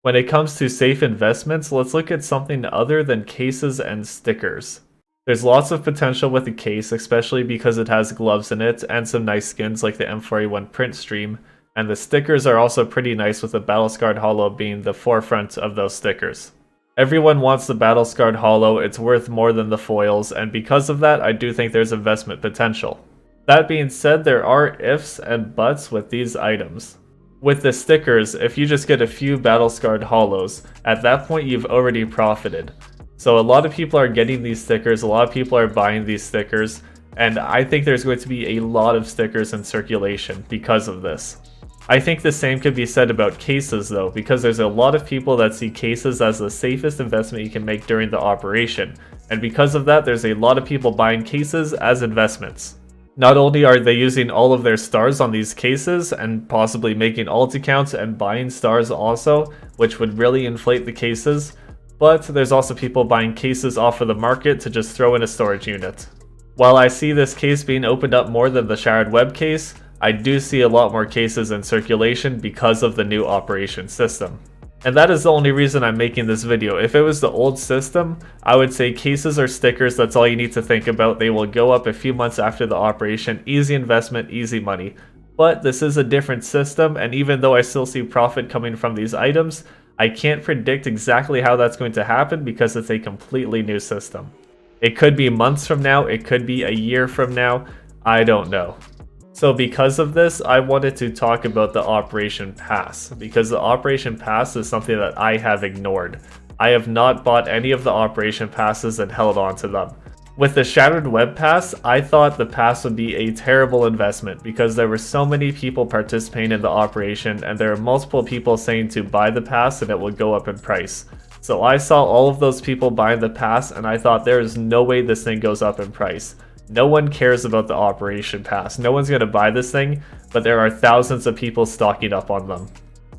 When it comes to safe investments, let's look at something other than cases and stickers. There's lots of potential with the case, especially because it has gloves in it and some nice skins like the M4A1 print stream, and the stickers are also pretty nice with the Battle-Scarred Hollow being the forefront of those stickers. Everyone wants the Battle-Scarred Hollow, it's worth more than the foils, and because of that, I do think there's investment potential. That being said, there are ifs and buts with these items. With the stickers, if you just get a few Battle-Scarred Hollows, at that point you've already profited. So a lot of people are getting these stickers, a lot of people are buying these stickers, and I think there's going to be a lot of stickers in circulation because of this. I think the same could be said about cases though, because there's a lot of people that see cases as the safest investment you can make during the operation, and because of that there's a lot of people buying cases as investments. Not only are they using all of their stars on these cases and possibly making alt accounts and buying stars also, which would really inflate the cases, but there's also people buying cases off of the market to just throw in a storage unit. While I see this case being opened up more than the Shattered Web case, I do see a lot more cases in circulation because of the new operation system. And that is the only reason I'm making this video. If it was the old system, I would say cases or stickers, that's all you need to think about. They will go up a few months after the operation. Easy investment, easy money. But this is a different system, and even though I still see profit coming from these items, I can't predict exactly how that's going to happen because it's a completely new system. It could be months from now, it could be a year from now, I don't know. So because of this, I wanted to talk about the Operation Pass, because the Operation Pass is something that I have ignored. I have not bought any of the Operation Passes and held on to them. With the Shattered Web Pass, I thought the pass would be a terrible investment because there were so many people participating in the operation and there are multiple people saying to buy the pass and it would go up in price. So I saw all of those people buying the pass and I thought there is no way this thing goes up in price. No one cares about the Operation Pass. No one's going to buy this thing, but there are thousands of people stocking up on them.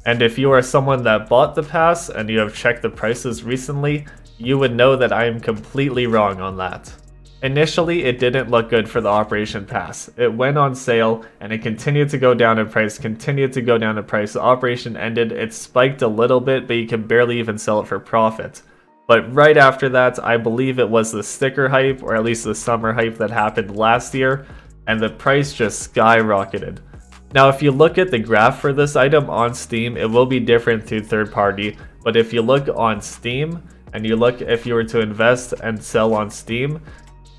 And if you are someone that bought the pass and you have checked the prices recently, you would know that I am completely wrong on that. Initially, it didn't look good for the Operation Pass. It went on sale and it continued to go down in price, The operation ended, it spiked a little bit, but you can barely even sell it for profit. But right after that, I believe it was the sticker hype, or at least the summer hype that happened last year, and the price just skyrocketed. Now if you look at the graph for this item on Steam, it will be different through third party, but if you look on Steam, and you look if you were to invest and sell on Steam,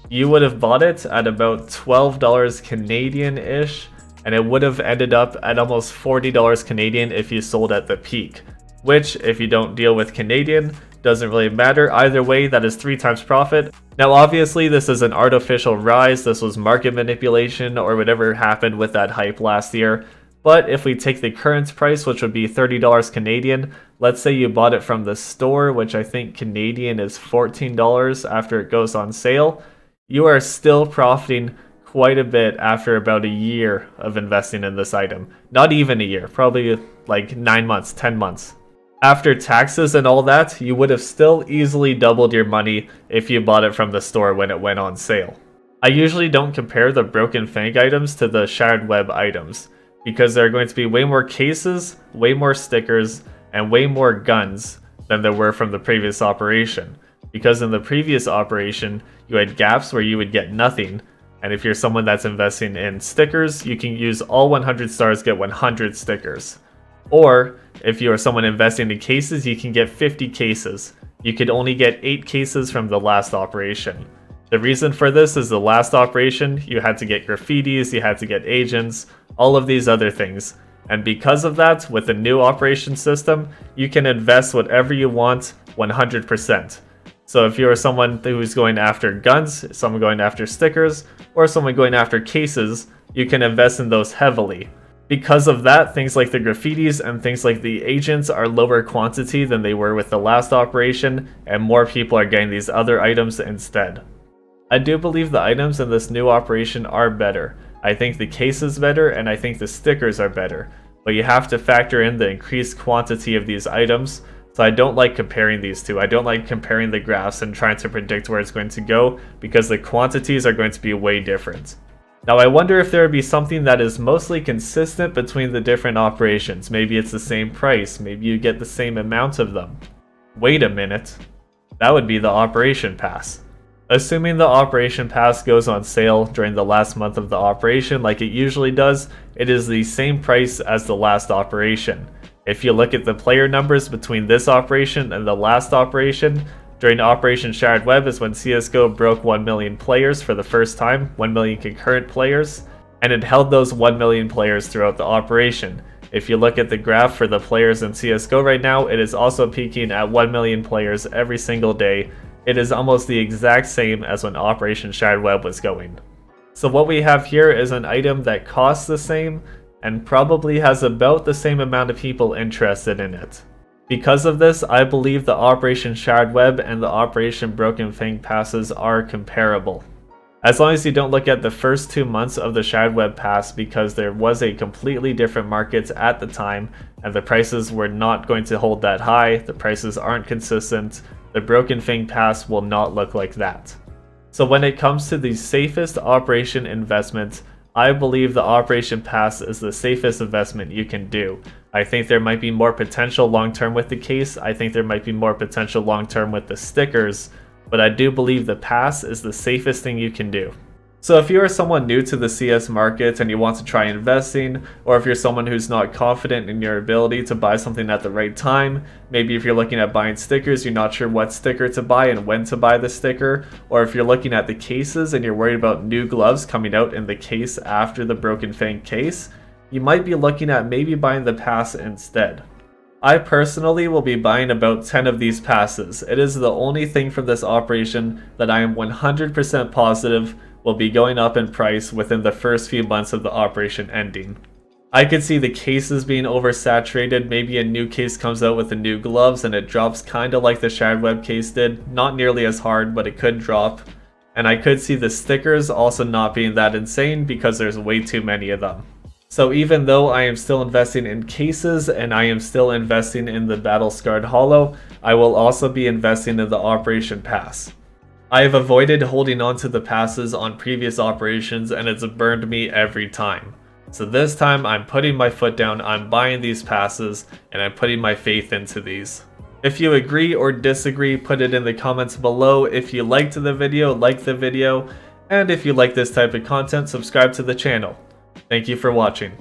you would have bought it at about $12 Canadian-ish, and it would have ended up at almost $40 Canadian if you sold at the peak. Which, if you don't deal with Canadian, doesn't really matter. Either way, that is 3 times profit. Now obviously this is an artificial rise, this was market manipulation or whatever happened with that hype last year. But if we take the current price, which would be $30 Canadian, let's say you bought it from the store, which I think Canadian is $14 after it goes on sale, you are still profiting quite a bit after about a year of investing in this item. Not even a year, probably like 9 months, 10 months. After taxes and all that, you would have still easily doubled your money if you bought it from the store when it went on sale. I usually don't compare the Broken Fang items to the Shattered Web items, because there are going to be way more cases, way more stickers, and way more guns than there were from the previous operation. Because in the previous operation, you had gaps where you would get nothing, and if you're someone that's investing in stickers, you can use all 100 stars, get 100 stickers. Or, if you are someone investing in cases, you can get 50 cases. You could only get 8 cases from the last operation. The reason for this is the last operation, you had to get graffitis, you had to get agents, all of these other things. And because of that, with the new operation system, you can invest whatever you want 100%. So if you're someone who's going after guns, someone going after stickers, or someone going after cases, you can invest in those heavily. Because of that, things like the graffitis and things like the agents are lower quantity than they were with the last operation, and more people are getting these other items instead. I do believe the items in this new operation are better. I think the case is better, and I think the stickers are better. But you have to factor in the increased quantity of these items, so I don't like comparing these two. I don't like comparing the graphs and trying to predict where it's going to go, because the quantities are going to be way different. Now I wonder if there would be something that is mostly consistent between the different operations. Maybe it's the same price, maybe you get the same amount of them. Wait a minute. That would be the Operation Pass. Assuming the Operation Pass goes on sale during the last month of the operation like it usually does, it is the same price as the last operation. If you look at the player numbers between this operation and the last operation, during Operation Shattered Web is when CSGO broke 1 million players for the first time, 1 million concurrent players, and it held those 1 million players throughout the operation. If you look at the graph for the players in CSGO right now, it is also peaking at 1 million players every single day. It is almost the exact same as when Operation Shattered Web was going. So what we have here is an item that costs the same, and probably has about the same amount of people interested in it. Because of this, I believe the Operation Shattered Web and the Operation Broken Fang passes are comparable. As long as you don't look at the first 2 months of the Shattered Web pass, because there was a completely different market at the time and the prices were not going to hold that high, the prices aren't consistent, the Broken Fang pass will not look like that. So when it comes to the safest operation investment, I believe the Operation Pass is the safest investment you can do. I think there might be more potential long-term with the case, I think there might be more potential long-term with the stickers, but I do believe the pass is the safest thing you can do. So if you are someone new to the CS market and you want to try investing, or if you're someone who's not confident in your ability to buy something at the right time, maybe if you're looking at buying stickers, you're not sure what sticker to buy and when to buy the sticker, or if you're looking at the cases and you're worried about new gloves coming out in the case after the Broken Fang case, you might be looking at maybe buying the pass instead. I personally will be buying about 10 of these passes. It is the only thing from this operation that I am 100% positive will be going up in price within the first few months of the operation ending. I could see the cases being oversaturated, maybe a new case comes out with the new gloves and it drops kinda like the Shattered Web case did, not nearly as hard but it could drop. And I could see the stickers also not being that insane because there's way too many of them. So even though I am still investing in cases and I am still investing in the Battle Scarred Hollow, I will also be investing in the Operation Pass. I have avoided holding on to the passes on previous operations and it's burned me every time. So this time I'm putting my foot down, I'm buying these passes, and I'm putting my faith into these. If you agree or disagree, put it in the comments below. If you liked the video, like the video, and if you like this type of content, subscribe to the channel. Thank you for watching.